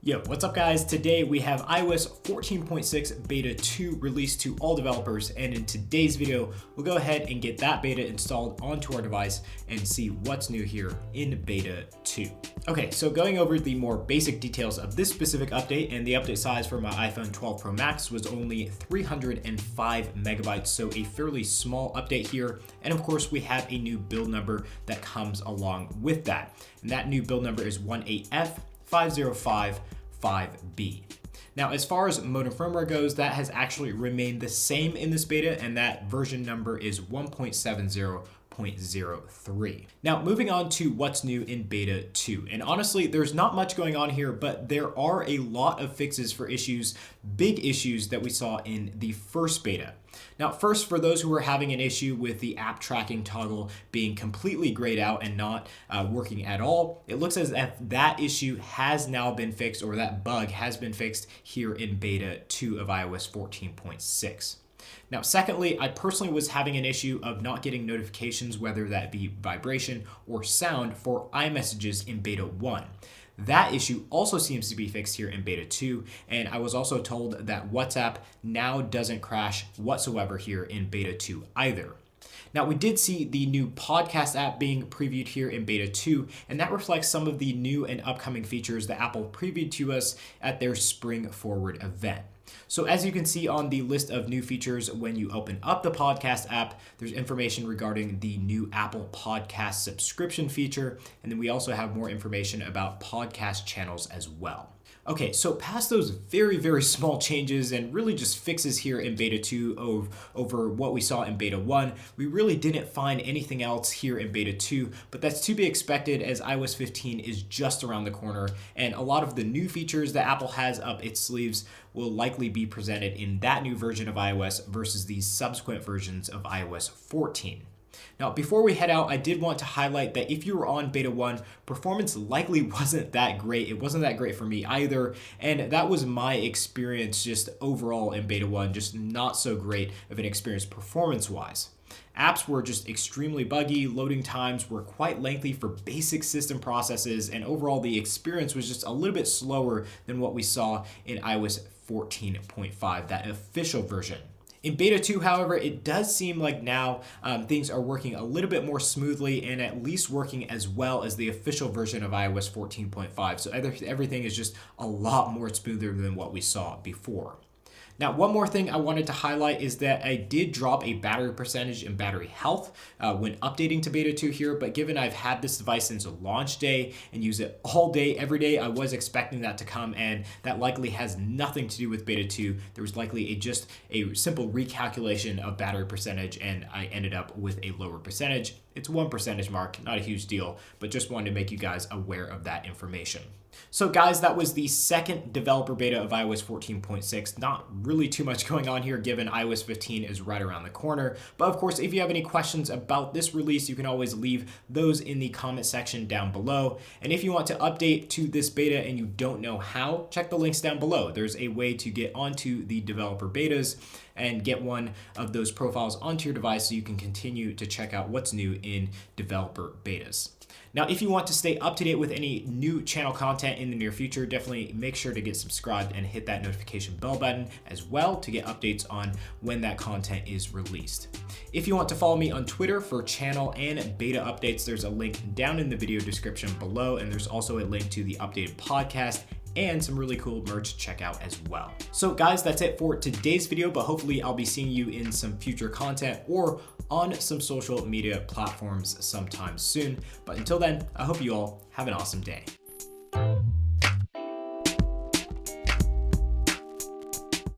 Yo, what's up guys? Today we have iOS 14.6 Beta 2 released to all developers, and in today's video, we'll go ahead and get that beta installed onto our device and see what's new here in Beta 2. Okay, so going over the more basic details of this specific update, and the update size for my iPhone 12 Pro Max was only 305 megabytes, so a fairly small update here. And of course, we have a new build number that comes along with that. And that new build number is 18F5055B. Now, as far as modem firmware goes, that has actually remained the same in this beta, and that version number is 1.70.03. Now, moving on to what's new in Beta 2. And honestly, there's not much going on here, but there are a lot of fixes for issues, big issues that we saw in the first beta. Now, first, for those who are having an issue with the app tracking toggle being completely grayed out and not working at all, it looks as if that issue has now been fixed, or that bug has been fixed here in Beta 2 of iOS 14.6. Now, secondly, I personally was having an issue of not getting notifications, whether that be vibration or sound, for iMessages in Beta 1. That issue also seems to be fixed here in Beta 2, and I was also told that WhatsApp now doesn't crash whatsoever here in Beta 2 either. Now, we did see the new podcast app being previewed here in Beta 2, and that reflects some of the new and upcoming features that Apple previewed to us at their Spring Forward event. So as you can see on the list of new features, when you open up the podcast app, there's information regarding the new Apple Podcast subscription feature. And then we also have more information about podcast channels as well. Okay, so past those very, very small changes and really just fixes here in Beta 2 over what we saw in Beta 1, we really didn't find anything else here in Beta 2, but that's to be expected as iOS 15 is just around the corner, and a lot of the new features that Apple has up its sleeves will likely be presented in that new version of iOS versus the subsequent versions of iOS 14. Now, before we head out, I did want to highlight that if you were on Beta 1, performance likely wasn't that great. It wasn't that great for me either, and that was my experience just overall in Beta 1, just not so great of an experience performance-wise. Apps were just extremely buggy, loading times were quite lengthy for basic system processes, and overall the experience was just a little bit slower than what we saw in iOS 14.5, that official version. In Beta 2, however, it does seem like now things are working a little bit more smoothly and at least working as well as the official version of iOS 14.5. So everything is just a lot more smoother than what we saw before. Now, one more thing I wanted to highlight is that I did drop a battery percentage and battery health when updating to Beta 2 here, but given I've had this device since launch day and use it all day, every day, I was expecting that to come, and that likely has nothing to do with Beta 2. There was likely just a simple recalculation of battery percentage, and I ended up with a lower percentage. It's 1 percentage mark, not a huge deal, but just wanted to make you guys aware of that information. So guys, that was the second developer beta of iOS 14.6. Not really too much going on here given iOS 15 is right around the corner. But of course, if you have any questions about this release, you can always leave those in the comment section down below. And if you want to update to this beta and you don't know how, check the links down below. There's a way to get onto the developer betas and get one of those profiles onto your device so you can continue to check out what's new in developer betas. Now, if you want to stay up to date with any new channel content in the near future, definitely make sure to get subscribed and hit that notification bell button as well to get updates on when that content is released. If you want to follow me on Twitter for channel and beta updates, there's a link down in the video description below, and there's also a link to the updated podcast and some really cool merch to check out as well. So guys, that's it for today's video, but hopefully I'll be seeing you in some future content or on some social media platforms sometime soon. But until then, I hope you all have an awesome day.